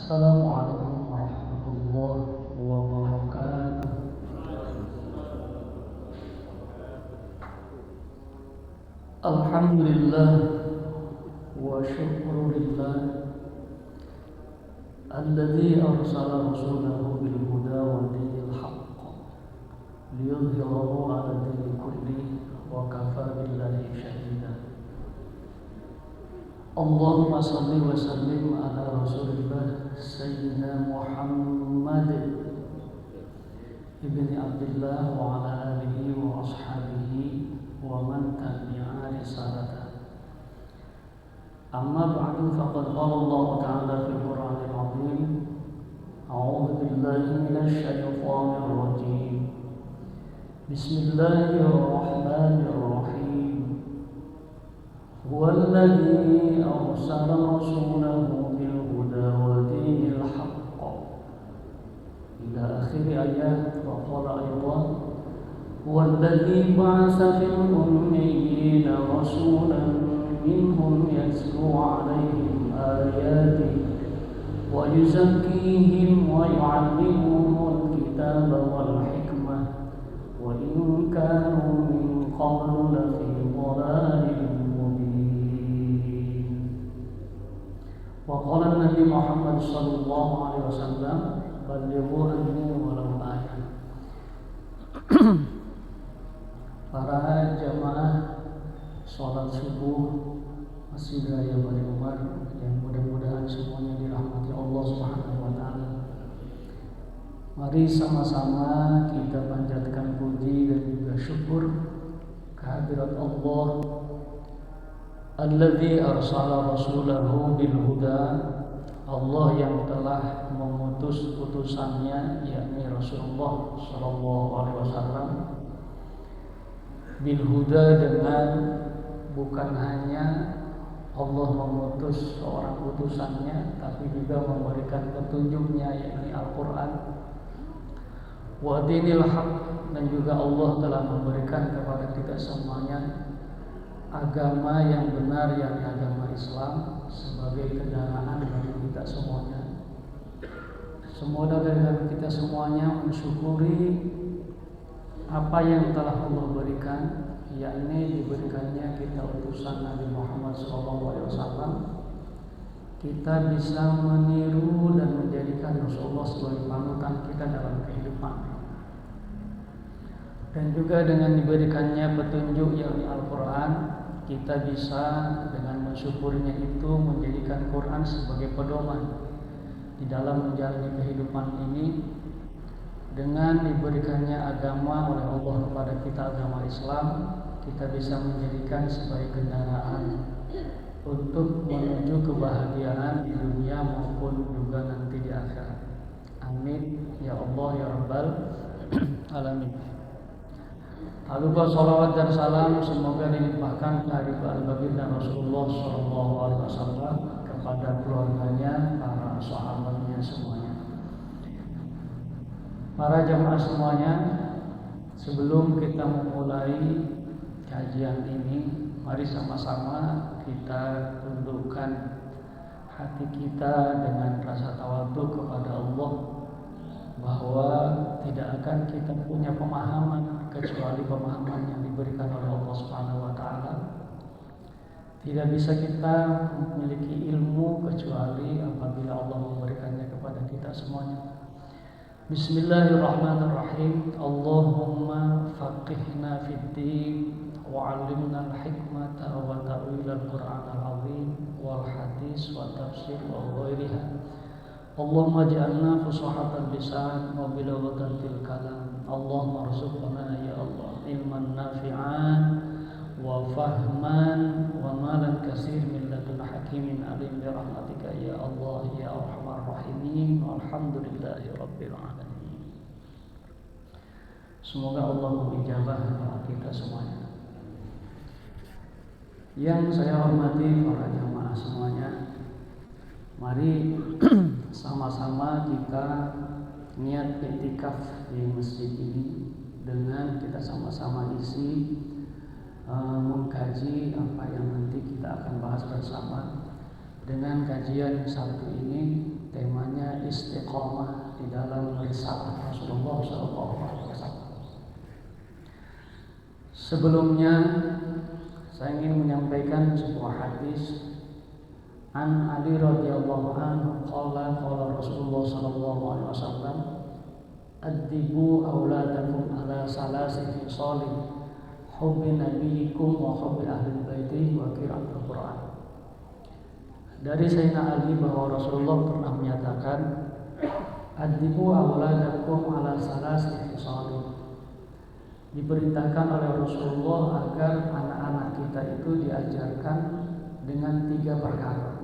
Assalamualaikum warahmatullahi wabarakatuh. Alhamdulillah wa syukrulillah alladzi arsala rasulahu bil huda wa dinil haqq liyudhhirahu 'ala dini kulli wa kafa billahi shahida. Allahumma salli wa sallim ala rasulillah sayyidina Muhammad ibni Abdullah wa ala alihi wa ashabihi wa man tabi'a risalata. Amma ba'du, faqad qala Allah ta'ala fil Qur'anil 'azim, a'udzu billahi minasy syaithanir rajim. Bismillahirrahmanirrahim. Huwallazi arsala rasulahu bil huda wa dinil haqq ila akhir ayat. Wa qala aydan huwallazi ba'atsa fil ummiyina rasulan minhum yatlu 'alaihim ayatihi wa yuzakkihim wa yu'allimuhumul kitaba wal hikmah wa in kanu min qablu lafi dhalalin. Wa qala Nabi Muhammad sallallahu alaihi wasallam, balighu anni walau ayat. Para jamaah sholat subuh Masjid Raya Bani Umar yang mudah-mudahan semuanya dirahmati Allah Subhanahu wa taala. Mari sama-sama kita panjatkan puji dan juga syukur kehadirat Allah alladzi arsala rasulahu bil huda, Allah yang telah mengutus utusannya yakni Rasulullah sallallahu alaihi wasallam, bil huda, dengan bukan hanya Allah mengutus seorang utusannya tapi juga memberikan petunjuknya yakni Al-Qur'an, wa dinil haq, dan juga Allah telah memberikan kepada kita semuanya agama yang benar yakni agama Islam sebagai kendaraan bagi kita semuanya. Semoga dari kita semuanya mensyukuri apa yang telah Allah berikan, yakni diberikannya kita utusan Nabi Muhammad SAW. Kita bisa meniru dan menjadikan Rasulullah sebagai panutan kita dalam kehidupan. Dan juga dengan diberikannya petunjuk yakni Al-Quran, kita bisa dengan mensyukurinya itu menjadikan Quran sebagai pedoman di dalam menjalani kehidupan ini. Dengan diberikannya agama oleh Allah kepada kita, agama Islam, kita bisa menjadikan sebagai kendaraan untuk menuju kebahagiaan di dunia maupun juga nanti di akhirat. Amin ya Allah ya Rabbal alamin. Tak lupa salawat dan salam semoga dilimpahkan kehadirat baginda Rasulullah sallallahu alaihi wasallam kepada keluarganya, para sahabatnya semuanya. Para jamaah semuanya, sebelum kita memulai kajian ini, mari sama-sama kita tundukkan hati kita dengan rasa tawadhu kepada Allah, bahwa tidak akan kita punya pemahaman kecuali pemahaman yang diberikan oleh Allah Subhanahu wa taala. Tidak bisa kita memiliki ilmu kecuali apabila Allah memberikannya kepada kita semuanya. Bismillahirrahmanirrahim. Allahumma faqihna fid din wa 'allimna al-hikmata wa ta'wil al-Qur'an al-'azim wal hadis wa tafsir wa ghairiha. Allahumma ja'alna fusahatan lisan wa bilawatan fil kalam. Allahumma arzuqna ya Allah ilman nafi'an wa fahman wa malan katsir min ladun hakimin alim bi rahmatika ya Allah ya arhamar rahimin. Alhamdulillahi rabbil alamin. Semoga Allah mengijabah doa kita semuanya. Yang saya hormati para jamaah semuanya, mari sama-sama kita niat iktikaf di masjid ini dengan kita sama-sama isi mengkaji apa yang nanti kita akan bahas bersama. Dengan kajian yang satu ini temanya istiqomah di dalam risalah Rasulullah SAW. Sebelumnya saya ingin menyampaikan sebuah hadis An Ali radhiyallahu anhu qala Rasulullah sallallahu alaihi wasallam addibu auladakum ala salasi fisalin hubbi nabiyikum wa hubbi ahli baitihi wa qira'atul Qur'an. Dari Sayyidina Ali bahwa Rasulullah pernah menyatakan addibu auladakum ala salasi fisalin. Diperintahkan oleh Rasulullah agar anak-anak kita itu diajarkan dengan 3 perkara.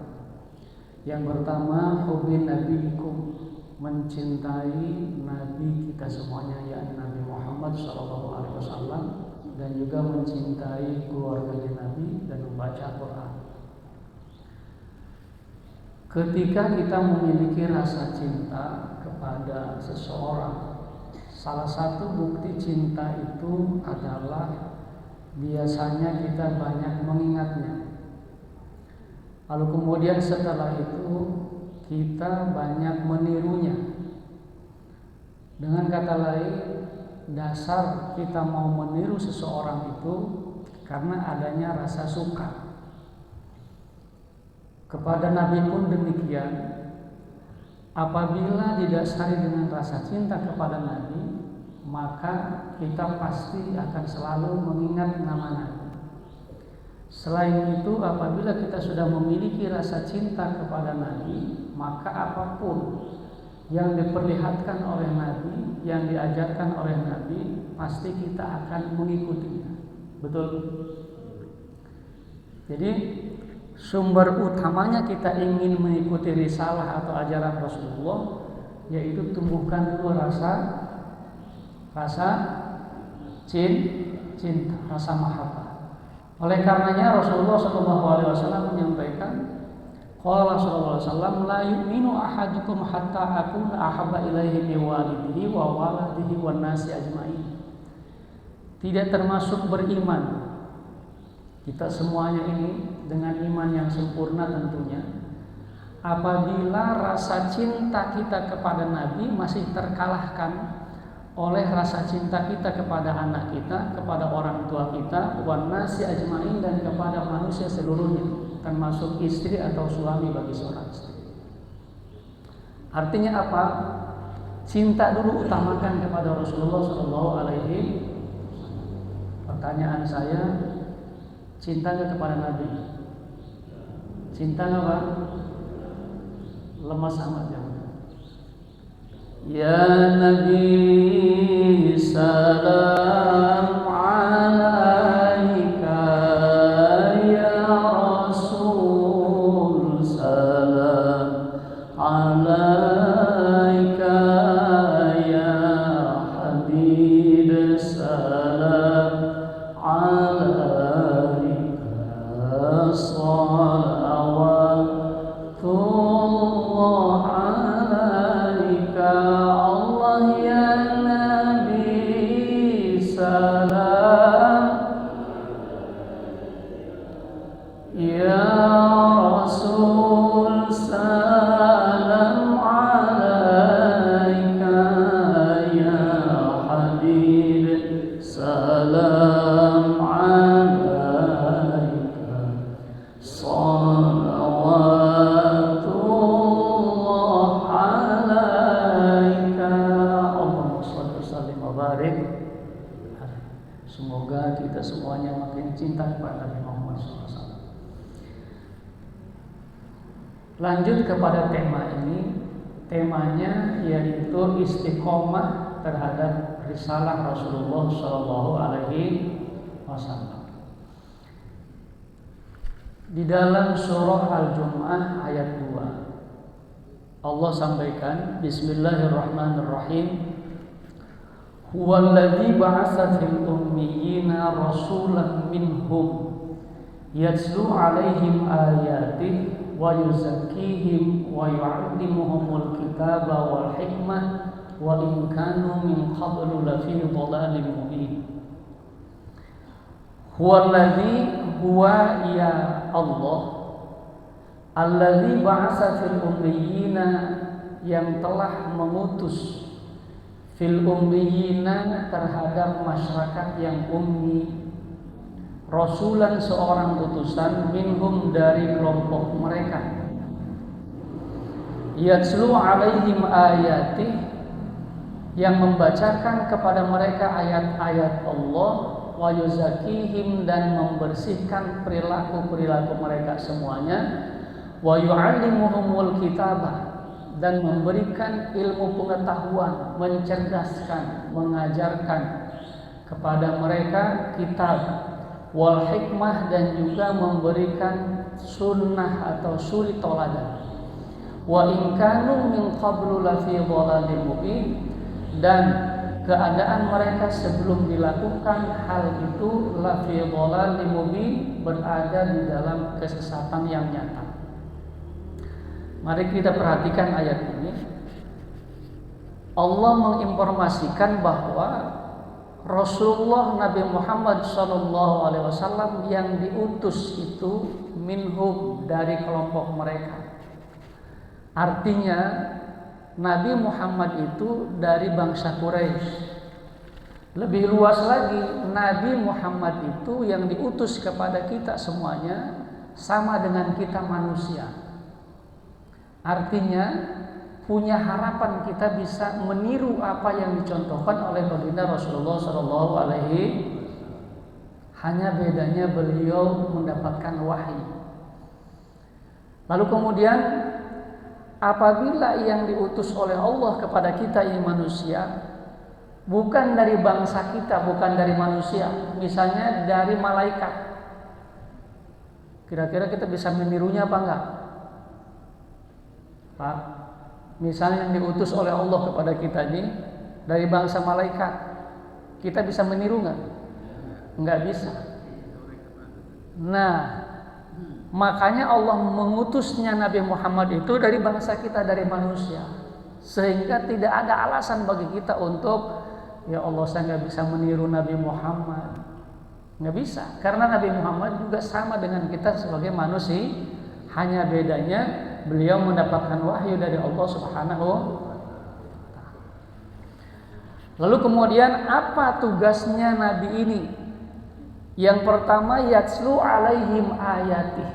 Yang pertama, hubbi nabiyikum, mencintai nabi kita semuanya, yakni Nabi Muhammad SAW, dan juga mencintai keluarganya Nabi dan membaca Quran. Ketika kita memiliki rasa cinta kepada seseorang, salah satu bukti cinta itu adalah biasanya kita banyak mengingatnya. Lalu kemudian setelah itu kita banyak menirunya. Dengan kata lain, dasar kita mau meniru seseorang itu karena adanya rasa suka. Kepada Nabi pun demikian. Apabila didasari dengan rasa cinta kepada Nabi, maka kita pasti akan selalu mengingat nama Nabi. Selain itu, apabila kita sudah memiliki rasa cinta kepada Nabi, maka apapun yang diperlihatkan oleh Nabi, yang diajarkan oleh Nabi, pasti kita akan mengikutinya. Betul? Jadi sumber utamanya kita ingin mengikuti risalah atau ajaran Rasulullah, yaitu tumbuhkan dulu rasa cinta, rasa mahabbah. Oleh karenanya Rasulullah SAW menyampaikan, qala sallallahu alaihi wasallam, la yu'minu ahadukum hatta akuna ahabba ilaihi min walidihi wa waladihi wan nasi ajma'in. Tidak termasuk beriman kita semuanya ini dengan iman yang sempurna tentunya, apabila rasa cinta kita kepada Nabi masih terkalahkan oleh rasa cinta kita kepada anak kita, kepada orang tua kita, wan nasi ajmain, dan kepada manusia seluruhnya, termasuk istri atau suami bagi seorang istri. Artinya apa? Cinta dulu utamakan kepada Rasulullah SAW. Pertanyaan saya, cinta nggak kepada Nabi? Cinta nggak, Pak? Lemas amat ya. Ya Nabi salam alaika, ya Rasul salam alaika, ya Habib salam alaika, salawatullah alaika, Allah ya Nabi salam, ya Rasul salam alaika, ya Habib salam alaika, salawatullah alaika, Allahumma shalli wa sallim wa barik. Semoga kita semuanya makin cinta kepada Nabi Muhammad SAW. Lanjut kepada tema ini. Temanya yaitu istiqomah terhadap risalah Rasulullah SAW. Di dalam surah Al-Jumu'ah ayat 2, Allah sampaikan, Bismillahirrahmanirrahim, Huwallazi ba'atsa fil ummiyina rasulan minhum yatslu 'alaihim ayatihi wa yuzakkihim wa yu'allimuhumul kitaba wal hikmah wa in kanu min qablu lafi dhalalin mubin. Huwallazi, huwa ya Allah, allazi ba'atsa fil ummiyina, yang telah mengutus fil ummiyina terhadap masyarakat yang ummi rasulan seorang utusan minhum dari kelompok mereka yatslu alaihim ayati yang membacakan kepada mereka ayat-ayat Allah wa yuzakihim dan membersihkan perilaku-perilaku mereka semuanya wa yu'allimuhumul kitabah dan memberikan ilmu pengetahuan, mencerdaskan, mengajarkan kepada mereka kitab wal hikmah dan juga memberikan sunnah atau suri toladan wa in kanu min qablu lafi dhalalin mubin dan keadaan mereka sebelum dilakukan hal itu lafi dhalalin mubin berada di dalam kesesatan yang nyata. Mari kita perhatikan ayat ini. Allah menginformasikan bahwa Rasulullah Nabi Muhammad SAW yang diutus itu minhum dari kelompok mereka. Artinya Nabi Muhammad itu dari bangsa Quraisy. Lebih luas lagi, Nabi Muhammad itu yang diutus kepada kita semuanya sama dengan kita manusia. Artinya punya harapan kita bisa meniru apa yang dicontohkan oleh baginda Rasulullah SAW. Hanya bedanya beliau mendapatkan wahyu. Lalu kemudian apabila yang diutus oleh Allah kepada kita ini manusia, bukan dari bangsa kita, bukan dari manusia, misalnya dari malaikat, kira-kira kita bisa menirunya apa enggak? Pak, misalnya yang diutus oleh Allah kepada kita ini dari bangsa malaikat, kita bisa meniru nggak? Nggak bisa. Nah, makanya Allah mengutusnya Nabi Muhammad itu dari bangsa kita, dari manusia, sehingga tidak ada alasan bagi kita untuk ya Allah saya nggak bisa meniru Nabi Muhammad, nggak bisa, karena Nabi Muhammad juga sama dengan kita sebagai manusia, hanya bedanya beliau mendapatkan wahyu dari Allah Subhanahu wa ta'ala. Lalu kemudian apa tugasnya Nabi ini? Yang pertama yatslu alaihim ayatih,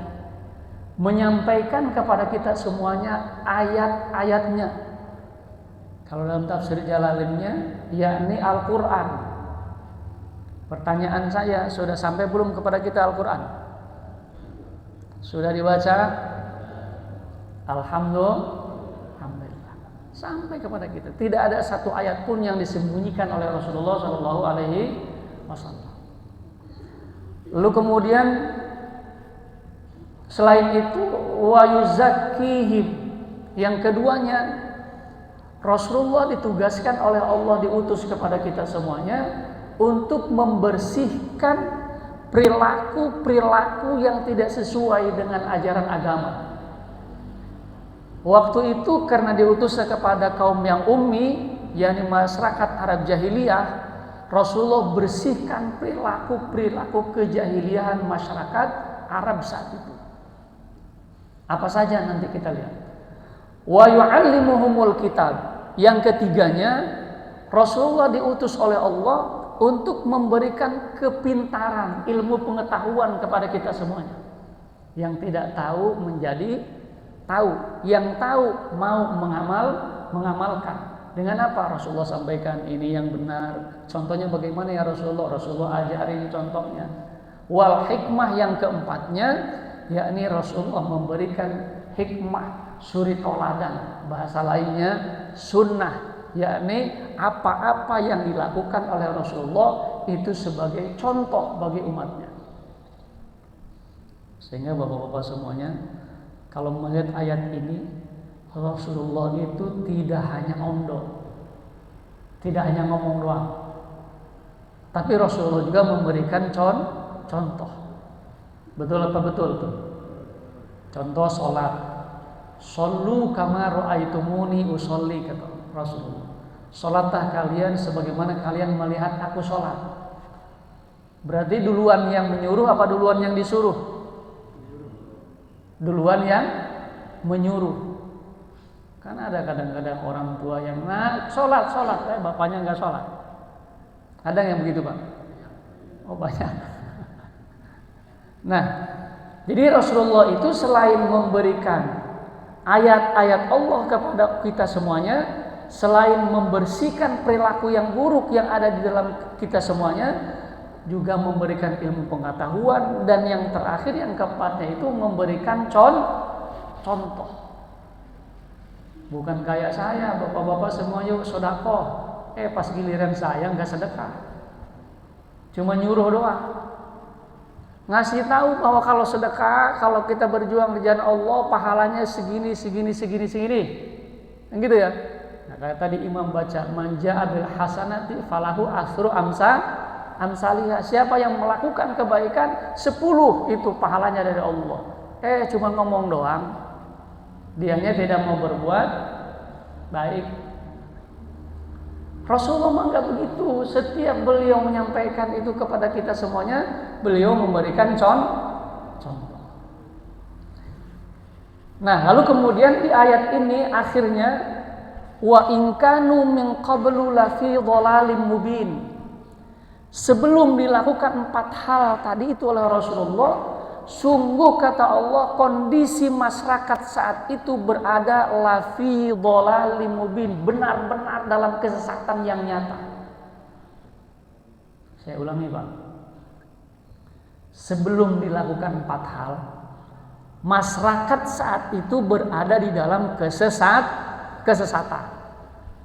menyampaikan kepada kita semuanya ayat-ayatnya. Kalau dalam tafsir Jalalinnya yakni Al-Qur'an. Pertanyaan saya, sudah sampai belum kepada kita Al-Qur'an? Sudah dibaca? Alhamdulillah, sampai kepada kita. Tidak ada satu ayat pun yang disembunyikan oleh Rasulullah SAW. Lalu kemudian selain itu wa yuzakkihim, yang keduanya Rasulullah ditugaskan oleh Allah, diutus kepada kita semuanya untuk membersihkan perilaku-perilaku yang tidak sesuai dengan ajaran agama. Waktu itu karena diutus kepada kaum yang ummi, yakni masyarakat Arab jahiliyah, Rasulullah bersihkan perilaku kejahiliahan masyarakat Arab saat itu. Apa saja nanti kita lihat. Wa yu'allimuhumul kitab. Yang ketiganya, Rasulullah diutus oleh Allah untuk memberikan kepintaran, ilmu pengetahuan kepada kita semuanya. Yang tidak tahu menjadi tahu, yang tahu mau mengamalkan. Dengan apa? Rasulullah sampaikan ini yang benar. Contohnya bagaimana ya Rasulullah? Rasulullah ajarin contohnya. Wal hikmah, yang keempatnya yakni Rasulullah memberikan hikmah, suri toladan, bahasa lainnya sunnah, yakni apa-apa yang dilakukan oleh Rasulullah itu sebagai contoh bagi umatnya. Sehingga bapak-bapak semuanya, kalau melihat ayat ini, Rasulullah itu tidak hanya omdo, tidak hanya ngomong doang, tapi Rasulullah juga memberikan contoh. Betul apa betul tuh? Contoh sholat. Shollu kama ra'aitumuni usolli, kata Rasulullah. Sholatlah kalian sebagaimana kalian melihat aku sholat. Berarti duluan yang menyuruh apa duluan yang disuruh? Duluan yang menyuruh. Kan ada kadang-kadang orang tua yang sholat, bapaknya nggak sholat. Ada yang begitu Pak? Oh banyak. Nah, jadi Rasulullah itu selain memberikan ayat-ayat Allah kepada kita semuanya, selain membersihkan perilaku yang buruk yang ada di dalam kita semuanya, juga memberikan ilmu pengetahuan, dan yang terakhir yang keempatnya itu memberikan contoh. Bukan kayak saya, bapak-bapak semua yuk sedekah. Pas giliran saya nggak sedekah, cuma nyuruh doang. Ngasih tahu bahwa kalau sedekah, kalau kita berjuang di jalan Allah, pahalanya segini. Gitu ya. Nah, kayak tadi Imam baca, manja bil hasanati falahu asru amsalihah. Siapa yang melakukan kebaikan 10 itu pahalanya dari Allah. Cuma ngomong doang. Dianya tidak mau berbuat baik. Rasulullah mah enggak begitu. Setiap beliau menyampaikan itu kepada kita semuanya, beliau memberikan contoh. Nah, lalu kemudian di ayat ini akhirnya wa in kanu min qablu la fi dhalalim mubin. Sebelum dilakukan 4 hal tadi itu oleh Rasulullah, sungguh kata Allah kondisi masyarakat saat itu berada lafi dhalalim mubin, benar-benar dalam kesesatan yang nyata. Saya ulangi Pak. Sebelum dilakukan 4 hal, masyarakat saat itu berada di dalam kesesatan.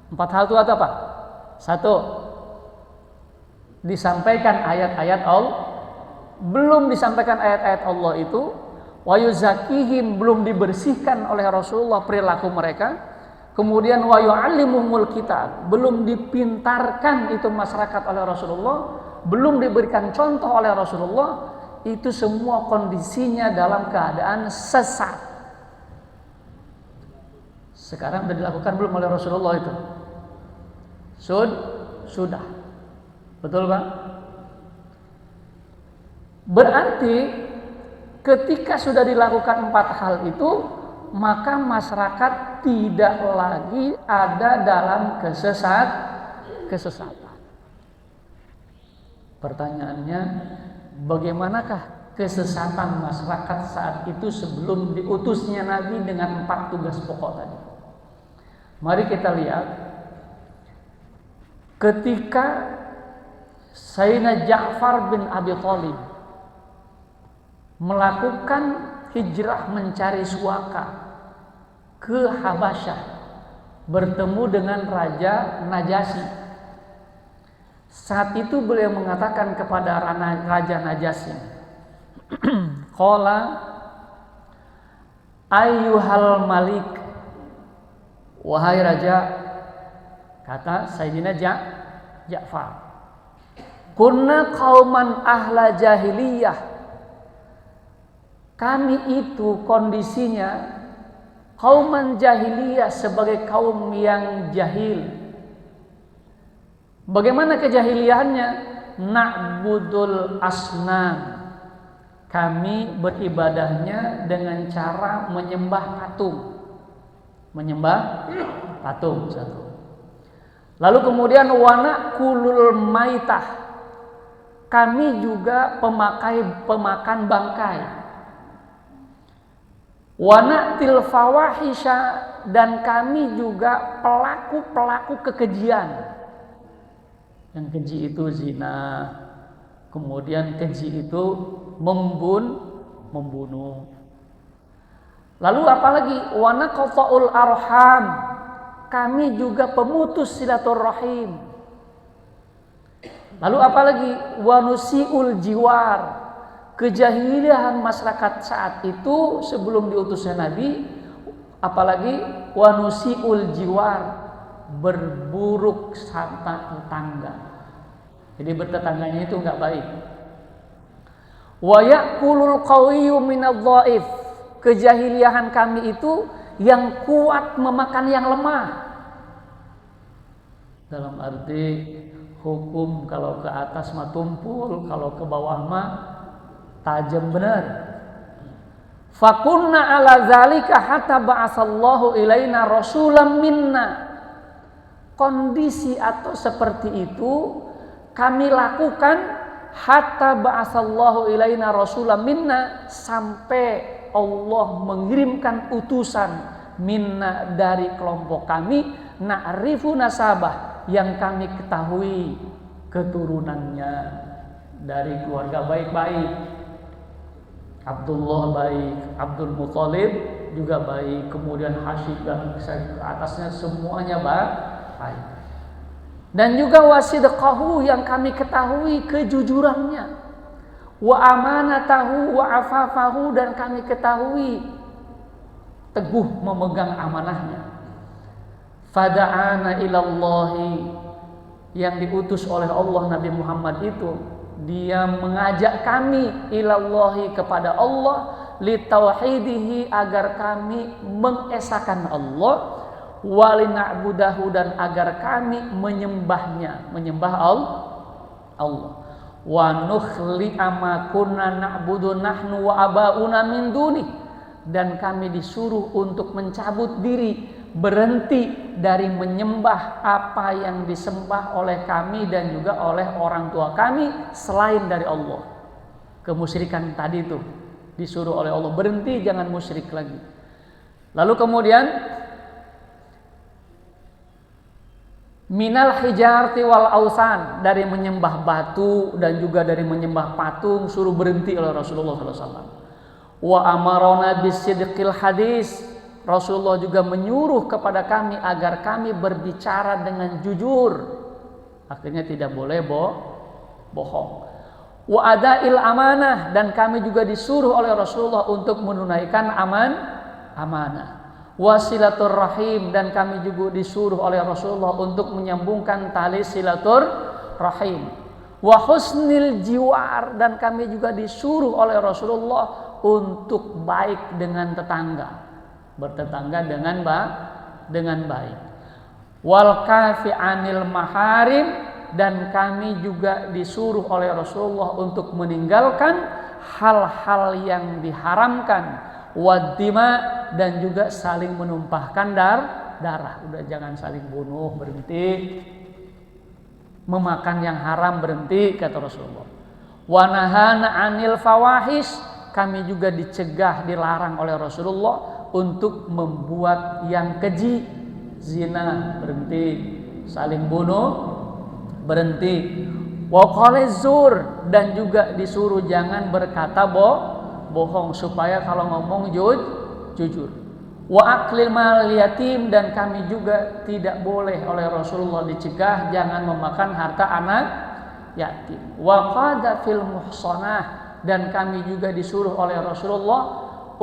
4 hal itu apa Pak? 1, disampaikan ayat-ayat Allah. Belum disampaikan ayat-ayat Allah itu, wa yuzakihim, belum dibersihkan oleh Rasulullah perilaku mereka. Kemudian wa yu'allimuhumul kitab, belum dipintarkan itu masyarakat oleh Rasulullah, belum diberikan contoh oleh Rasulullah. Itu semua kondisinya dalam keadaan sesat. Sekarang sudah dilakukan belum oleh Rasulullah itu? Sudah. Betul Pak? Berarti ketika sudah dilakukan 4 hal itu, maka masyarakat tidak lagi ada dalam kesesatan. Pertanyaannya, bagaimanakah kesesatan masyarakat saat itu sebelum diutusnya Nabi dengan 4 tugas pokok tadi? Mari kita lihat. Ketika Sayyidina Ja'far bin Abi Thalib melakukan hijrah mencari suaka ke Habasyah, bertemu dengan Raja Najasyi. Saat itu beliau mengatakan kepada Raja Najasyi, qala ayyuhal malik, wahai raja, kata Sayyidina Ja'far, kunna qauman ahla jahiliyah, kami itu kondisinya kauman jahiliyah, sebagai kaum yang jahil. Bagaimana kejahiliahannya? Na'budul asnam, kami beribadahnya dengan cara menyembah patung. Satu. Lalu kemudian wa kulul maitah, kami juga pemakan bangkai. Wanatil fawahisha, dan kami juga pelaku kekejian. Yang keji itu zina, kemudian keji itu membunuh. Lalu apalagi? Wanaqta'ul arham, kami juga pemutus silaturahim. Lalu apalagi? Wanusiul jiwar, kejahilian masyarakat saat itu sebelum diutusnya Nabi. Apalagi wanusiul jiwar, berburuk sangka tetangga. Jadi bertetangganya itu enggak baik. Wa ya'kulul qawiyyu minadh-dhaif, kejahiliahan kami itu yang kuat memakan yang lemah. Dalam arti hukum kalau ke atas mah tumpul, kalau ke bawah mah tajam benar. Fakunna ala zalika hatta ba'asallahu ilaina rasulam minna. Kondisi atau seperti itu kami lakukan hatta ba'asallahu ilaina rasulam minna, sampai Allah mengirimkan utusan minna dari kelompok kami, na'rifu nasabah, yang kami ketahui keturunannya dari keluarga baik-baik. Abdullah baik, Abdul Muthalib juga baik, kemudian Hashim dan atasnya semuanya baik. Dan juga wasidqahu, yang kami ketahui kejujurannya, wa amanatahu wa afafahu, dan kami ketahui teguh memegang amanahnya. Fada'ana ilallahi, yang diutus oleh Allah Nabi Muhammad itu, dia mengajak kami ilallahi, kepada Allah, litauhidihi, agar kami mengesahkan Allah, walina'budahu, dan agar kami menyembahnya, menyembah Allah, wa nukhli'a ma kunna na'budu nahnu wa aba'una min duni, dan kami disuruh untuk mencabut diri, berhenti dari menyembah apa yang disembah oleh kami dan juga oleh orang tua kami selain dari Allah. Kemusyrikan tadi itu disuruh oleh Allah, berhenti, jangan musyrik lagi. Lalu kemudian minal hijarati wal ausan, dari menyembah batu dan juga dari menyembah patung, suruh berhenti oleh Rasulullah SAW. Wa amarona bisidqil hadis, Rasulullah juga menyuruh kepada kami agar kami berbicara dengan jujur, akhirnya tidak boleh bohong. Wa adail amanah, dan kami juga disuruh oleh Rasulullah untuk menunaikan amanah. Wasilatur rahim, dan kami juga disuruh oleh Rasulullah untuk menyambungkan tali silatur rahim. Wa husnil jiwar, dan kami juga disuruh oleh Rasulullah untuk baik dengan tetangga, bertetangga dengan baik. Wal kafi anil maharim, dan kami juga disuruh oleh Rasulullah untuk meninggalkan hal-hal yang diharamkan. Waddima, dan juga saling menumpahkan darah. Udah, jangan saling bunuh, berhenti. Memakan yang haram, berhenti, kata Rasulullah. Wa nahana anil fawahis, kami juga dicegah, dilarang oleh Rasulullah untuk membuat yang keji, zina, berhenti, saling bunuh, berhenti. Wa qaliz zur, dan juga disuruh jangan berkata bohong, supaya kalau ngomong jujur. Wa aklil mal yatim, dan kami juga tidak boleh oleh Rasulullah dicegah jangan memakan harta anak yatim. Wa qadafil muhsanah, dan kami juga disuruh oleh Rasulullah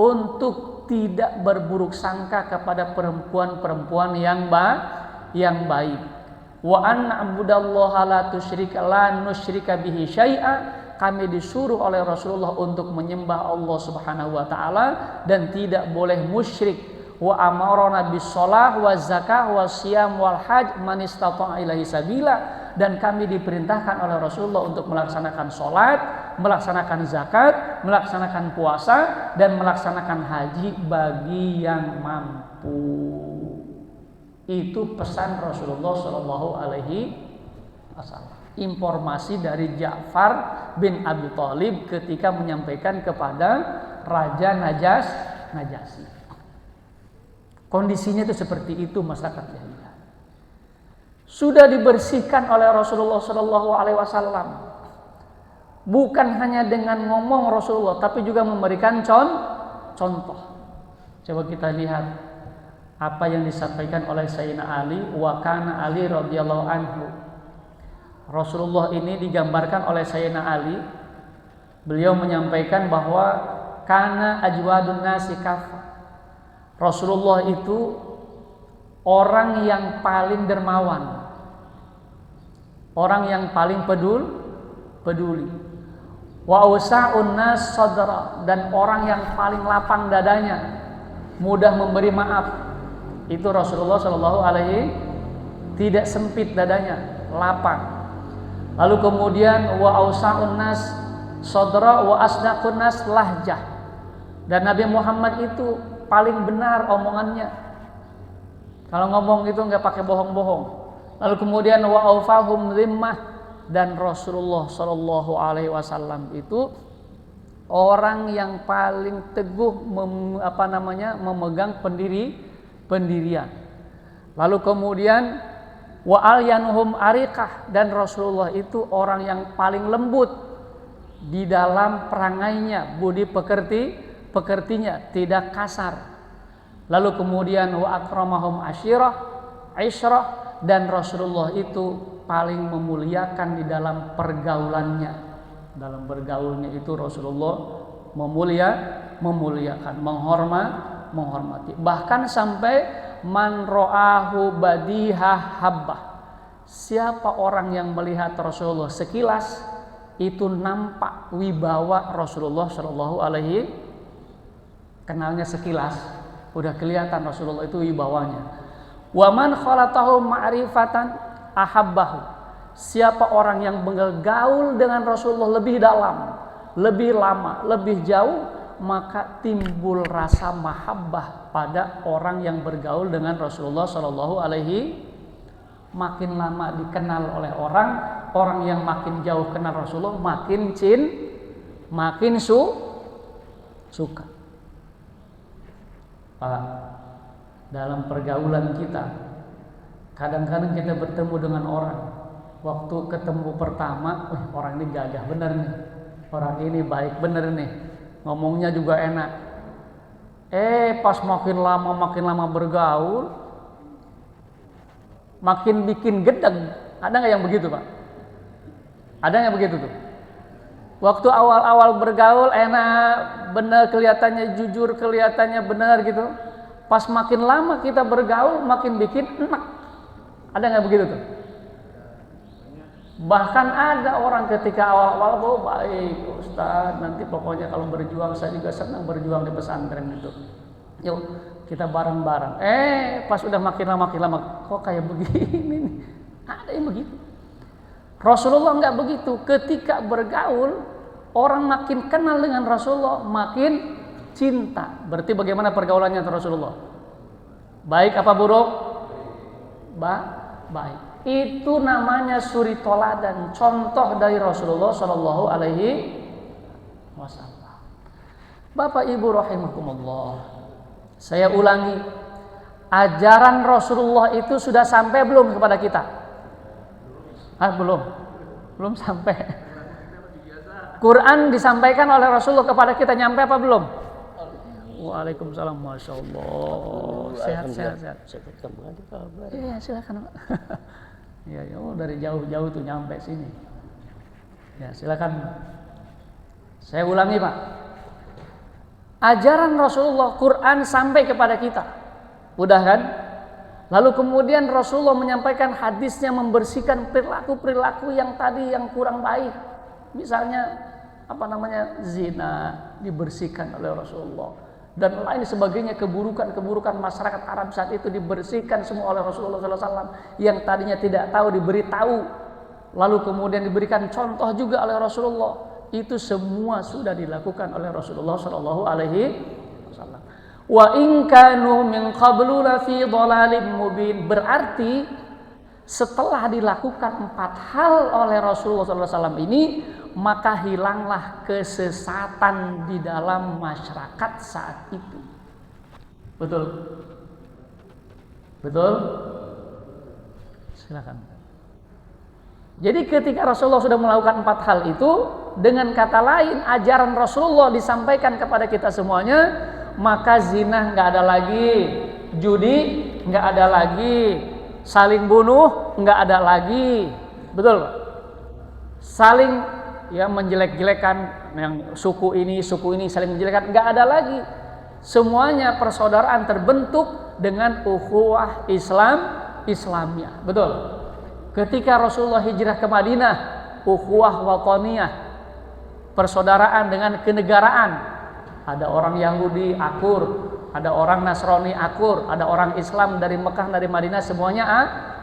untuk tidak berburuk sangka kepada perempuan-perempuan yang baik. Wa anna abudallaha la nusyrika bihi syai'a, kami disuruh oleh Rasulullah untuk menyembah Allah Subhanahu wa taala dan tidak boleh musyrik. Wa amarona bis shalah wa zakah wa siyam wal hajj man istata'a ilaihi sabila, dan kami diperintahkan oleh Rasulullah untuk melaksanakan salat, melaksanakan zakat, melaksanakan puasa, dan melaksanakan haji bagi yang mampu. Itu pesan Rasulullah Shallallahu Alaihi Wasallam. Informasi dari Ja'far bin Abi Thalib ketika menyampaikan kepada Raja Najasyi. Kondisinya itu seperti itu masyarakat jahiliyah. Sudah dibersihkan oleh Rasulullah Shallallahu Alaihi Wasallam. Bukan hanya dengan ngomong Rasulullah, tapi juga memberikan contoh. Coba kita lihat apa yang disampaikan oleh Sayyidina Ali, wa kana Ali radhiyallahu anhu. Rasulullah ini digambarkan oleh Sayyidina Ali. Beliau menyampaikan bahwa kana ajwadun nasi kafa. Rasulullah itu orang yang paling dermawan, orang yang paling peduli. Wa usa'un nas sadra, dan orang yang paling lapang dadanya, mudah memberi maaf. Itu Rasulullah Shallallahu Alaihi, tidak sempit dadanya, lapang. Lalu kemudian wa ausa'un nas sadra wa asdaqun nas lahjah. Dan Nabi Muhammad itu paling benar omongannya. Kalau ngomong itu nggak pakai bohong-bohong. Lalu kemudian wa aufahum zimmah, dan Rasulullah Shallallahu Alaihi Wasallam itu orang yang paling teguh memegang pendirian. Lalu kemudian wa alyanuhum ariqah, dan Rasulullah itu orang yang paling lembut di dalam perangainya, budi pekertinya tidak kasar. Lalu kemudian wa akramahum isyrah, dan Rasulullah itu paling memuliakan di dalam pergaulannya. Dalam bergaulnya itu Rasulullah memuliakan, menghormati. Bahkan sampai man ro'ahu badihah habbah. Siapa orang yang melihat Rasulullah sekilas, itu nampak wibawa Rasulullah Shallallahu Alaihi, kenalnya sekilas, udah kelihatan Rasulullah itu wibawanya. Wa man khalatahu ma'rifatan ahabbahu. Siapa orang yang bergaul dengan Rasulullah lebih dalam, lebih lama, lebih jauh, maka timbul rasa mahabbah pada orang yang bergaul dengan Rasulullah Shallallahu Alaihi. Makin lama dikenal oleh orang yang makin jauh kenal Rasulullah, makin suka. Pak, dalam pergaulan kita, kadang-kadang kita bertemu dengan orang. Waktu ketemu pertama, orang ini gagah bener nih, orang ini baik bener nih, ngomongnya juga enak. Pas makin lama bergaul, makin bikin gedeg. Ada nggak yang begitu, Pak? Ada nggak begitu tuh? Waktu awal-awal bergaul enak, bener, kelihatannya jujur, kelihatannya benar gitu. Pas makin lama kita bergaul, makin bikin enak. Ada nggak begitu tuh? Bahkan ada orang ketika awal-awal, baik Ustaz, nanti pokoknya kalau berjuang, saya juga senang berjuang di pesantren itu. Yuk kita bareng-bareng. Pas udah makin lama, kok kayak begini nih? Ada yang begitu. Rasulullah nggak begitu. Ketika bergaul, orang makin kenal dengan Rasulullah, makin cinta. Berarti bagaimana pergaulannya Rasulullah? Baik apa buruk? Baik. Itu namanya suri toladan, contoh dari Rasulullah Shallallahu Alaihi Wasallam. Bapak Ibu rahimakumullah, saya ulangi, ajaran Rasulullah itu sudah sampai belum kepada kita? Belum sampai. Quran disampaikan oleh Rasulullah kepada kita, nyampe apa belum? Waalaikumsalam, masya Allah. Sehat. Iya, silakan. Ya, dari jauh-jauh tuh nyampe sini. Ya, silakan. Saya ulangi, Pak. Ajaran Rasulullah, Quran sampai kepada kita. Udah kan? Lalu kemudian Rasulullah menyampaikan hadisnya, membersihkan perilaku-perilaku yang tadi yang kurang baik. Misalnya zina dibersihkan oleh Rasulullah. Dan lain sebagainya, keburukan masyarakat Arab saat itu dibersihkan semua oleh Rasulullah SAW. Yang tadinya tidak tahu diberitahu, lalu kemudian diberikan contoh juga oleh Rasulullah. Itu semua sudah dilakukan oleh Rasulullah SAW. Wa in kanu min qablu la fi dhalalim mubin. Berarti setelah dilakukan 4 hal oleh Rasulullah SAW ini, maka hilanglah kesesatan di dalam masyarakat saat itu. Betul? Silakan. Jadi ketika Rasulullah sudah melakukan 4 hal itu, dengan kata lain ajaran Rasulullah disampaikan kepada kita semuanya, maka zina nggak ada lagi, judi nggak ada lagi, saling bunuh nggak ada lagi. Betul, Pak? Saling menjelek-jelekan, yang suku ini saling menjelekkan, nggak ada lagi. Semuanya persaudaraan terbentuk dengan ukhuwah Islamiyah. Betul. Ketika Rasulullah hijrah ke Madinah, ukhuwah wataniyah, persaudaraan dengan kenegaraan. Ada orang Yahudi akur, ada orang Nasrani akur, ada orang Islam dari Mekah, dari Madinah, semuanya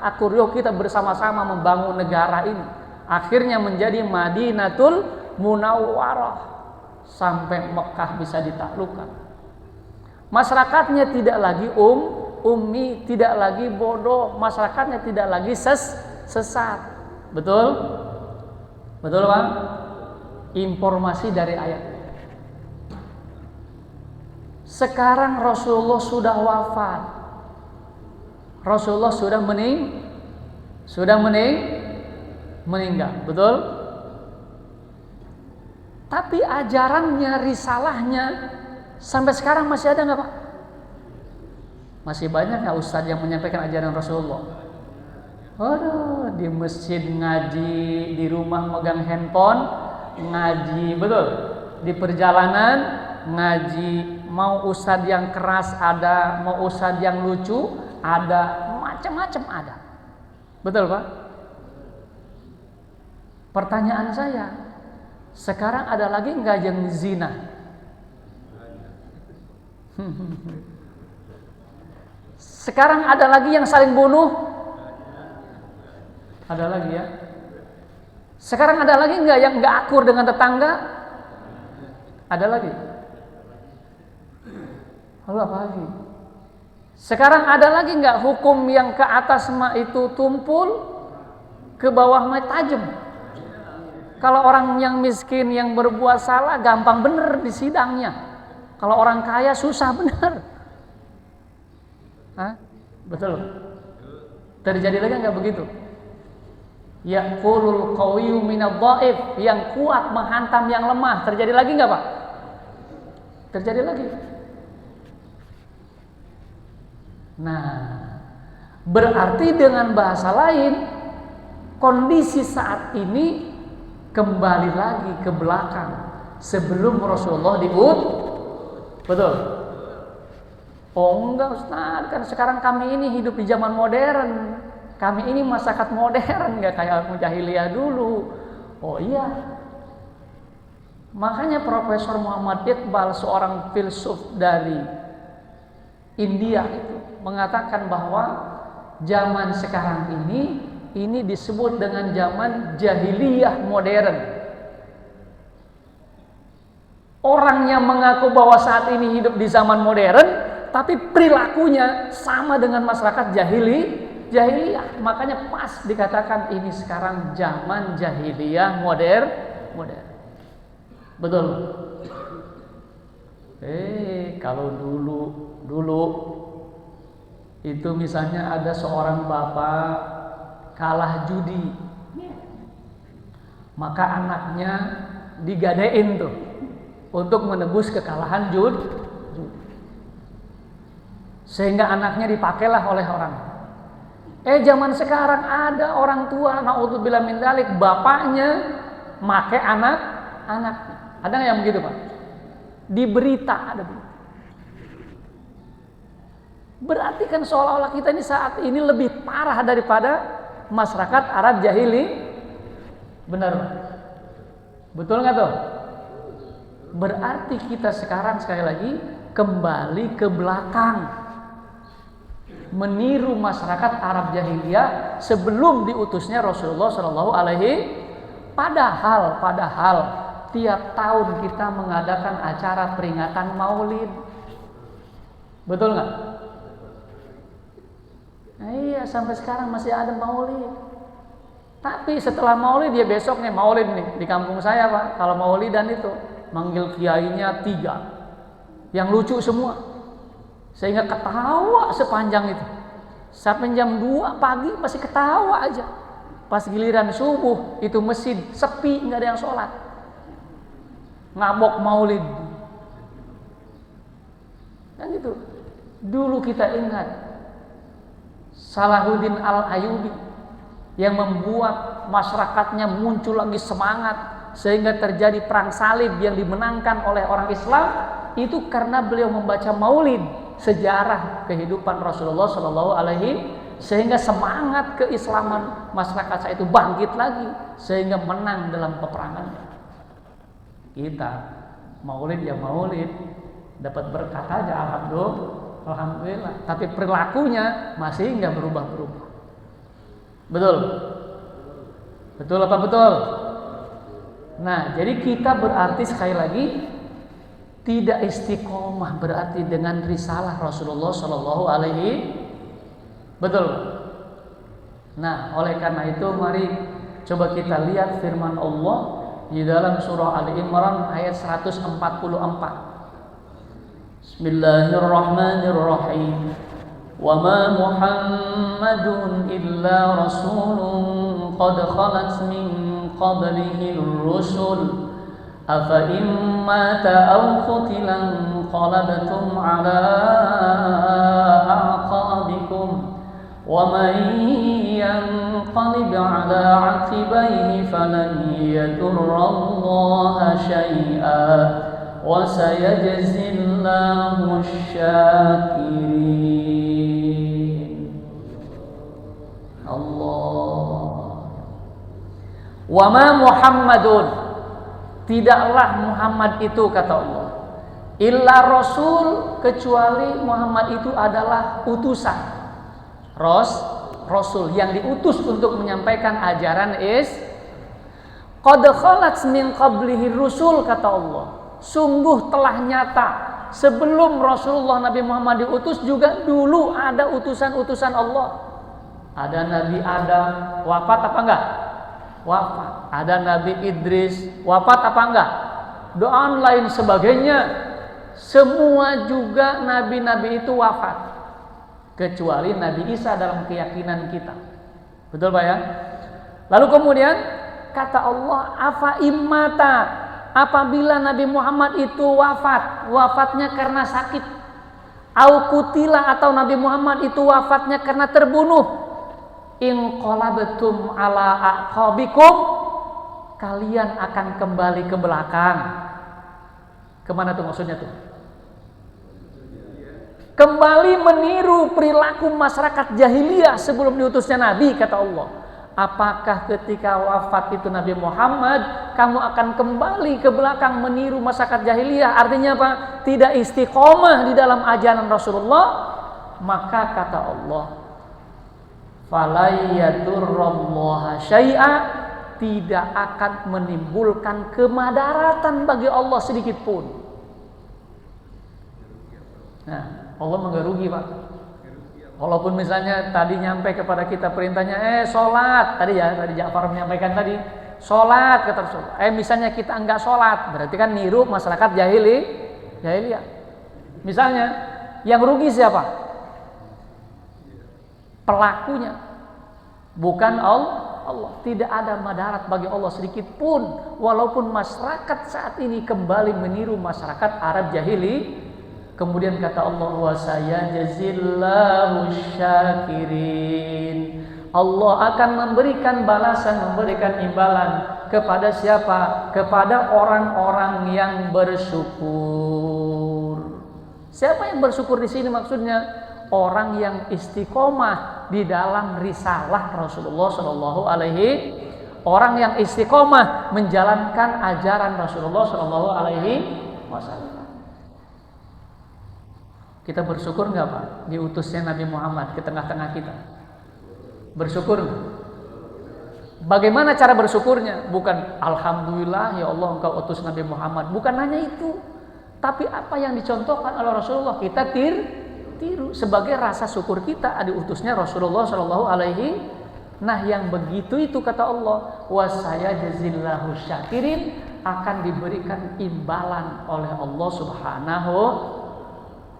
akur. Yuk kita bersama-sama membangun negara ini. Akhirnya menjadi Madinatul Munawwarah. sampai Mekah bisa ditaklukkan. Masyarakatnya tidak lagi ummi, tidak lagi bodoh, masyarakatnya tidak lagi sesat. Betul? Betul, Bang? Informasi dari ayat. Sekarang Rasulullah sudah wafat. Rasulullah sudah meninggal, betul? Tapi ajarannya, risalahnya sampai sekarang masih ada nggak, Pak? Masih banyak nggak ustadz yang menyampaikan ajaran Rasulullah? Aduh, di masjid ngaji, di rumah megang handphone ngaji, betul? Di perjalanan ngaji, mau ustadz yang keras ada, mau ustadz yang lucu ada, macam-macam ada. Betul, Pak? Pertanyaan saya, sekarang ada lagi nggak yang zina? Sekarang ada lagi yang saling bunuh? Ada lagi ya? Sekarang ada lagi nggak yang nggak akur dengan tetangga? Ada lagi? Lalu apa lagi? Sekarang ada lagi nggak hukum yang ke atas mah itu tumpul, ke bawah mah tajam? Kalau orang yang miskin yang berbuat salah gampang bener di sidangnya. Kalau orang kaya susah bener. Hah? Betul. Terjadi lagi nggak begitu? Yaqulul qawiyyu minadh dhaif, yang kuat menghantam yang lemah. Terjadi lagi nggak, Pak? Terjadi lagi. Nah, berarti dengan bahasa lain, kondisi saat ini kembali lagi ke belakang sebelum Rasulullah betul? Oh enggak, Ustaz, kan sekarang kami ini hidup di zaman modern, kami ini masyarakat modern, nggak kayak jahiliyah dulu. Oh iya, makanya Profesor Muhammad Iqbal, seorang filsuf dari India itu mengatakan bahwa zaman sekarang ini disebut dengan zaman jahiliyah modern. Orang yang mengaku bahwa saat ini hidup di zaman modern, tapi perilakunya sama dengan masyarakat jahiliyah. Makanya pas dikatakan ini sekarang zaman jahiliyah modern. Betul. Kalau dulu itu misalnya ada seorang bapak kalah judi, maka anaknya digadein tuh untuk menebus kekalahan judi, sehingga anaknya dipakailah oleh orang. Zaman sekarang ada orang tua, naudzubillah min dzalik, bapaknya make anaknya. Ada nggak yang begitu, Pak? Di berita ada begitu. Berarti kan seolah-olah kita ini saat ini lebih parah daripada masyarakat Arab jahili. Benar, Pak? Betul nggak tuh? Berarti kita sekarang sekali lagi kembali ke belakang, meniru masyarakat Arab jahiliyah sebelum diutusnya Rasulullah Shallallahu Alaihi. Padahal tiap tahun kita mengadakan acara peringatan Maulid, betul nggak? Nah, iya, sampai sekarang masih ada Maulid. Tapi setelah Maulid, ya besoknya Maulid nih di kampung saya, Pak. Kalau Maulidan itu manggil kiainya 3 yang lucu semua, sehingga ketawa sepanjang itu sampai jam 2 pagi masih ketawa aja. Pas giliran subuh itu masjid sepi, nggak ada yang sholat, ngabok Maulid. Kan gitu. Dulu kita ingat Salahuddin Al-Ayyubi yang membuat masyarakatnya muncul lagi semangat sehingga terjadi perang salib yang dimenangkan oleh orang Islam, itu karena beliau membaca Maulid, sejarah kehidupan Rasulullah Shallallahu Alaihi, sehingga semangat keislaman masyarakat saya itu bangkit lagi sehingga menang dalam peperangan. Kita Maulid ya Maulid, dapat berkat aja, alhamdulillah. Tapi perilakunya masih nggak berubah-berubah. Betul? Betul apa betul? Nah, jadi kita berarti sekali lagi Tidak istiqomah berarti dengan risalah Rasulullah Shallallahu Alaihi, betul. Nah, oleh karena itu mari coba kita lihat firman Allah di dalam surah Ali Imran ayat 144. Bismillahirrahmanirrahim. Wa ma Muhammadun illa rasulun qad khalat min qablihi ar-rusul afa immata aw qutilan qalabtum ala aqabikum wa man yanqalib ala aqibaihi falan yadurrallaha syai'a wa sayajzillahu syakirin. Allah. Wa ma Muhammadun, tidaklah Muhammad itu, kata Allah, illa rasul, kecuali Muhammad itu adalah utusan, rasul yang diutus untuk menyampaikan ajaran qad khalat min qablihi rusul, kata Allah, sungguh telah nyata sebelum Rasulullah Nabi Muhammad diutus juga dulu ada utusan-utusan Allah. Ada Nabi Adam, wafat apa enggak? Wafat. Ada Nabi Idris, wafat apa enggak? Dan lain sebagainya. Semua juga nabi-nabi itu wafat, kecuali Nabi Isa dalam keyakinan kita. Betul Pak ya? Lalu kemudian kata Allah, afa immata, apabila Nabi Muhammad itu wafat, wafatnya karena sakit, au kutila, atau Nabi Muhammad itu wafatnya karena terbunuh, in qalabtum ala aqabikum, kalian akan kembali ke belakang. Kemana tuh maksudnya tuh? Kembali meniru perilaku masyarakat jahiliyah sebelum diutusnya Nabi, kata Allah. Apakah ketika wafat itu Nabi Muhammad, kamu akan kembali ke belakang meniru masyarakat jahiliyah? Artinya apa? Tidak istiqomah di dalam ajaran Rasulullah. Maka kata Allah, falayadurrallaha syai'a, tidak akan menimbulkan kemadaratan bagi Allah sedikit pun. Nah, Allah enggak rugi Pak. Walaupun misalnya tadi nyampe kepada kita perintahnya sholat, tadi Ja'far menyampaikan tadi sholat, kata Rasul. Misalnya kita enggak sholat, berarti kan niru masyarakat jahiliyah. Misalnya yang rugi siapa? Pelakunya, bukan Allah. Tidak ada madarat bagi Allah sedikit pun, walaupun masyarakat saat ini kembali meniru masyarakat Arab jahili. Kemudian kata Allah, wa sayajzillahu syakirin, Allah akan memberikan balasan, memberikan imbalan kepada siapa? Kepada orang-orang yang bersyukur. Siapa yang bersyukur di sini maksudnya? Orang yang istiqomah di dalam risalah Rasulullah Shallallahu Alaihi, orang yang istiqomah menjalankan ajaran Rasulullah Shallallahu Alaihi Wasallam. Kita bersyukur nggak Pak diutusnya Nabi Muhammad ke tengah-tengah kita? Bersyukur nggak? Bagaimana cara bersyukurnya? Bukan Alhamdulillah ya Allah engkau utus Nabi Muhammad. Bukan hanya itu, tapi apa yang dicontohkan oleh Rasulullah kita tiru sebagai rasa syukur kita diutusnya Rasulullah Shallallahu Alaihi. Nah yang begitu itu kata Allah, wa sayajzillahu syakirin, akan diberikan imbalan oleh Allah Subhanahu.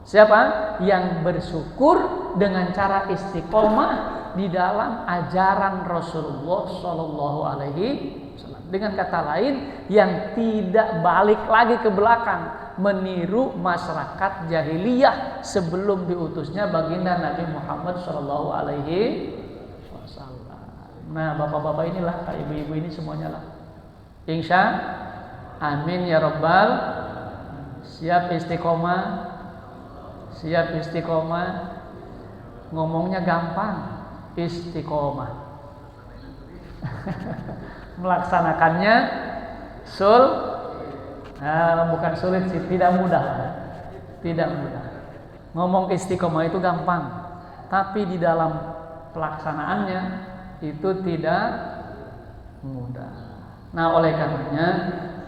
Siapa yang bersyukur dengan cara istiqomah di dalam ajaran Rasulullah Shallallahu Alaihi Wasallam. Dengan kata lain, yang tidak balik lagi ke belakang meniru masyarakat jahiliyah sebelum diutusnya baginda Nabi Muhammad Shallallahu Alaihi Wasallam. Nah, bapak-bapak inilah, ibu-ibu ini semuanya lah. Insya, amin ya Rabbal. Siap istiqomah. Siap istiqomah. Ngomongnya gampang, istiqomah. Melaksanakannya bukan sulit sih, tidak mudah. Ngomong istiqomah itu gampang, tapi di dalam pelaksanaannya itu tidak mudah. Nah, oleh karenanya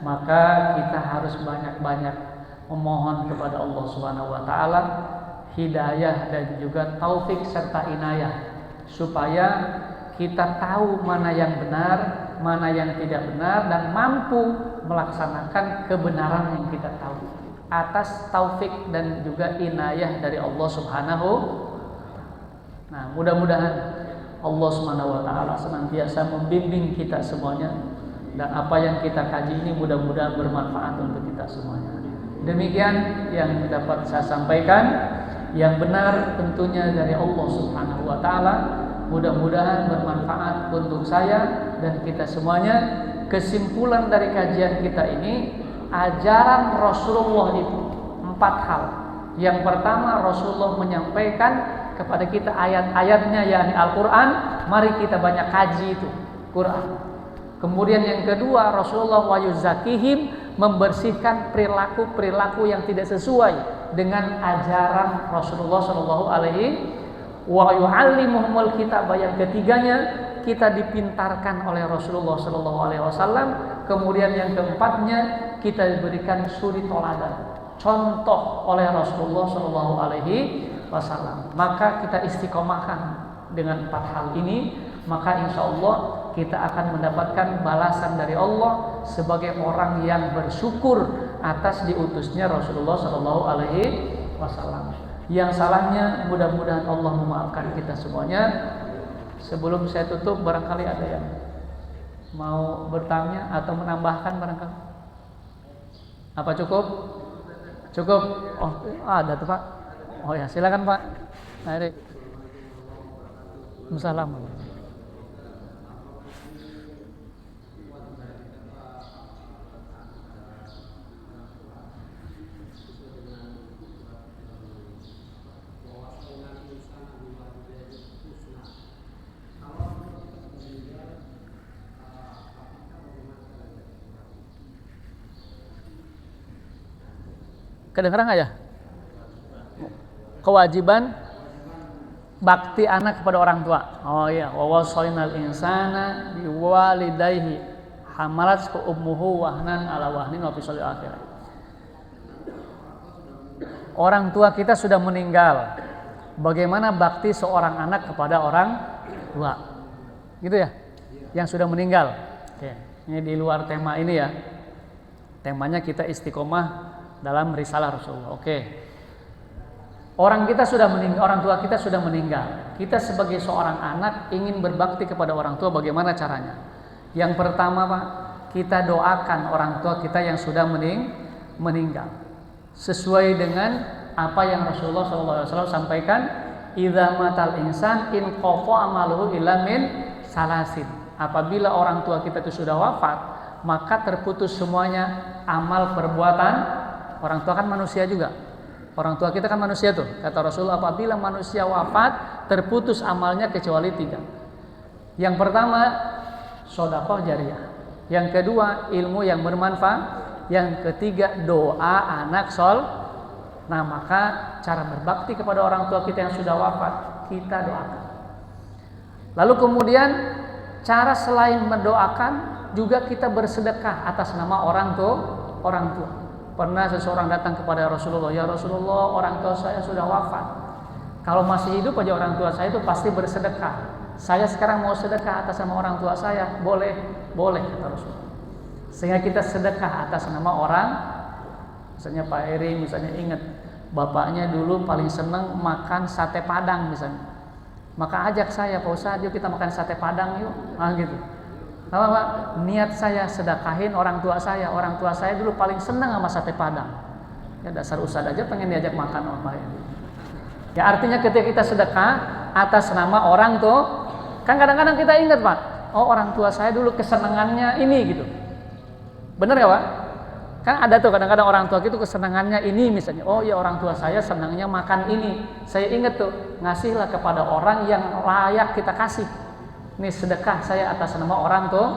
maka kita harus banyak-banyak memohon kepada Allah Subhanahu wa taala hidayah dan juga taufik serta inayah supaya kita tahu mana yang benar, mana yang tidak benar, dan mampu melaksanakan kebenaran yang kita tahu atas taufik dan juga inayah dari Allah Subhanahu. Nah, mudah-mudahan Allah Subhanahu wa taala senantiasa membimbing kita semuanya, dan apa yang kita kaji ini mudah-mudahan bermanfaat untuk kita semuanya. Demikian yang dapat saya sampaikan. Yang benar tentunya dari Allah Subhanahu wa taala. Mudah-mudahan bermanfaat untuk saya dan kita semuanya. Kesimpulan dari kajian kita ini, ajaran Rasulullah itu 4 hal. Yang pertama, Rasulullah menyampaikan kepada kita ayat-ayatnya, yakni Al-Quran. Mari kita banyak kaji itu Quran. Kemudian yang kedua, Rasulullah wa yuzakihim, membersihkan perilaku-perilaku yang tidak sesuai dengan ajaran Rasulullah sallallahu alaihi wa yu'allimuhumul kitab. Yang ketiganya, kita dipintarkan oleh Rasulullah sallallahu alaihi wasallam. Kemudian yang keempatnya, kita diberikan suri toladan, contoh oleh Rasulullah sallallahu alaihi wasallam. Maka kita istiqomahkan dengan 4 hal ini, maka insya Allah kita akan mendapatkan balasan dari Allah sebagai orang yang bersyukur atas diutusnya Rasulullah sallallahu alaihi wasallam. Yang salahnya mudah-mudahan Allah memaafkan kita semuanya. Sebelum saya tutup, barangkali ada yang mau bertanya atau menambahkan barangkali. Apa cukup? Cukup? Oh, ada tuh Pak. Oh ya, silakan Pak. Mari. Assalamualaikum. Kedengeran nggak ya? Kewajiban bakti anak kepada orang tua. Oh iya, wa wasainal insana biwalidayhi hamalat ummuhu wahnan ala wahnin wa fisal akhirah. Orang tua kita sudah meninggal. Bagaimana bakti seorang anak kepada orang tua? Gitu ya? Yang sudah meninggal. Oke, ini di luar tema ini ya. Temanya kita istiqomah dalam risalah Rasulullah. Oke. Orang tua kita sudah meninggal. Kita sebagai seorang anak ingin berbakti kepada orang tua, bagaimana caranya? Yang pertama, Pak, kita doakan orang tua kita yang sudah meninggal. Sesuai dengan apa yang Rasulullah SAW sampaikan, idza matal insan in qafa amaluhu illa min salasin. Apabila orang tua kita itu sudah wafat, maka terputus semuanya amal perbuatan. Orang tua kan manusia juga. Orang tua kita kan manusia tuh. Kata Rasulullah, apabila manusia wafat, terputus amalnya kecuali 3. Yang pertama, sedekah jariyah. Yang kedua, ilmu yang bermanfaat. Yang ketiga, doa anak sol. Nah, maka cara berbakti kepada orang tua kita yang sudah wafat, kita doakan. Lalu kemudian, cara selain mendoakan, juga kita bersedekah atas nama orang tua. Pernah seseorang datang kepada Rasulullah, ya Rasulullah, orang tua saya sudah wafat. Kalau masih hidup aja orang tua saya itu pasti bersedekah. Saya sekarang mau sedekah atas nama orang tua saya, boleh kata Rasulullah. Sehingga kita sedekah atas nama orang. Misalnya Pak Eri, misalnya ingat bapaknya dulu paling senang makan sate Padang misalnya. Maka ajak saya, Pak Ustadz, yuk kita makan sate Padang yuk. Gitu. Apa Pak? Niat saya sedekahin orang tua saya. Orang tua saya dulu paling senang sama sate Padang. Ya dasar Ustadz aja pengen diajak makan sama Pak Eri. Ya artinya ketika kita sedekah atas nama orang tuh, kan kadang-kadang kita ingat Pak, oh orang tua saya dulu kesenangannya ini gitu. Bener gak Pak? Kan ada tuh kadang-kadang orang tua itu kesenangannya ini misalnya. Oh ya orang tua saya senangnya makan ini. Saya ingat tuh, ngasihlah kepada orang yang layak kita kasih. Ini sedekah saya atas nama orang tuh.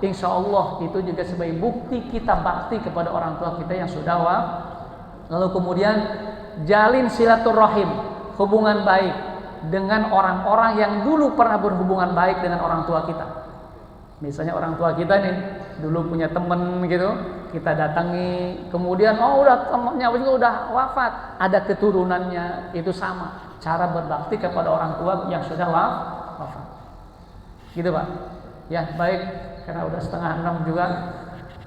Insya Allah itu juga sebagai bukti kita bakti kepada orang tua kita yang sudah wafat. Lalu kemudian jalin silaturahim, hubungan baik dengan orang-orang yang dulu pernah berhubungan baik dengan orang tua kita. Misalnya orang tua kita nih dulu punya temen gitu, kita datangi, kemudian udah temannya juga udah wafat, ada keturunannya, itu sama cara berbakti kepada orang tua yang sudah wafat. Gitu Pak. Ya baik, karena udah 5:30 juga.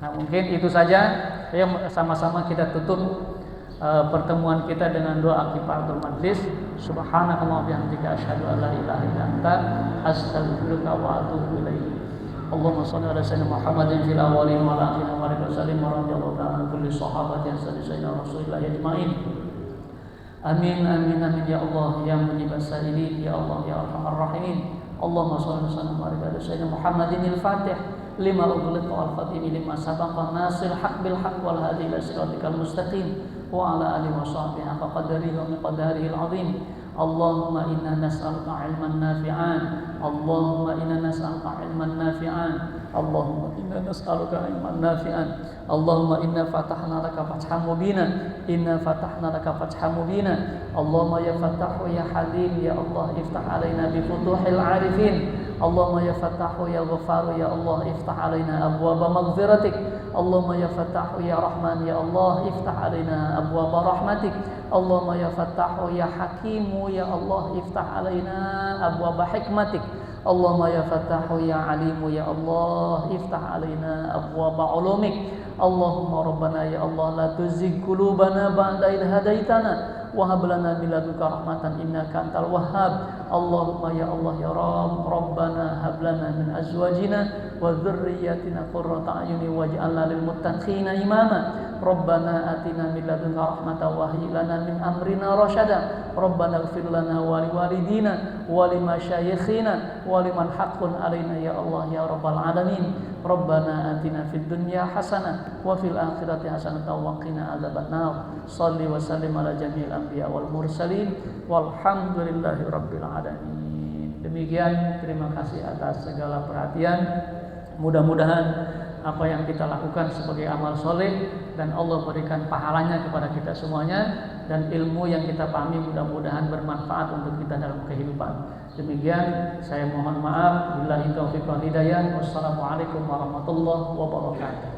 Nah mungkin itu saja. Ayo sama-sama kita tutup pertemuan kita dengan doa kifaratul majlis. Subhanakallahumma wa bihamdika asyhadu an la ilaha illa anta astaghfiruka wa atubu ilaik. Allahumma shalli ala sayyidina Muhammadin fil awwalin wal akhirin wa barik wa sallim wa radhiyallahu ta'ala an kulli sahabati sayyidina Rasulillah ajma'in. Amin amin amin ya Allah ya mujibas sa'ilin ya Allah ya arhamar rahimin. Allahumma shalli wa sallim wa barik ala sayyidina Muhammadin al-Fatih lima ughliqa wal khatim lima sabaqa nasil haq bil haq wal hadi ila siratikal mustaqim wa ala alihi wa sahbihi haqqa qadrihi wa miqdarihi al-'azim. Allahumma inna nas'aluka 'ilman nafi'an. Allahumma inna nas'aluka 'ilman nafi'an. Allahumma inna nas'aluka 'ilman nafi'an. Allahumma inna fatahna laka fathan mubina. Inna fatahna laka fathan mubina. Allahumma ya Fattahu ya Halim ya Allah iftah alaina bi futuhil 'arifin. Allahumma ya Fattahu ya Ghafaru ya Allah iftah alaina abwaaba maghfiratik. Allahumma ya Fattahu ya Rahman ya Allah iftah alaina abwaaba rahmatik. Allahumma ya Fattahu ya Hakimu ya Allah iftah alaina abwaaba hikmatik. Allahumma ya Fattahu ya Alimu ya Allah iftah alaina abwaaba ulumik. Allahumma Rabbana ya Allah la tuzigh qulubana ba'da idh hadaitana wa hab lana min ladunka rahmatan innaka antal wahhab. Allahumma ya Allah ya Rabb Rabbana hab lana min azwajina wa dhurriyyatina qurrata a'yunin waj'alna lil muttaqina imama. Rabbana atina min ladunka rahmatan wa hayyi lana min amrina rasyada. Rabbana ighfir lana wa liwalidina wa limasyayikhina wa liman haqqun alaina ya Allah ya rabbal alamin. Rabbana atina fid dunya hasanah wa fil akhirati hasanah wa qina adzabannar. Shalli wa sallim ala jami'il anbiya wal mursalin walhamdulillahi rabbil alamin. Demikian, terima kasih atas segala perhatian. Mudah-mudahan apa yang kita lakukan sebagai amal soleh dan Allah berikan pahalanya kepada kita semuanya, dan ilmu yang kita pahami mudah-mudahan bermanfaat untuk kita dalam kehidupan. Demikian, saya mohon maaf. Billahi taufiq wal hidayah. Wassalamualaikum warahmatullahi wabarakatuh.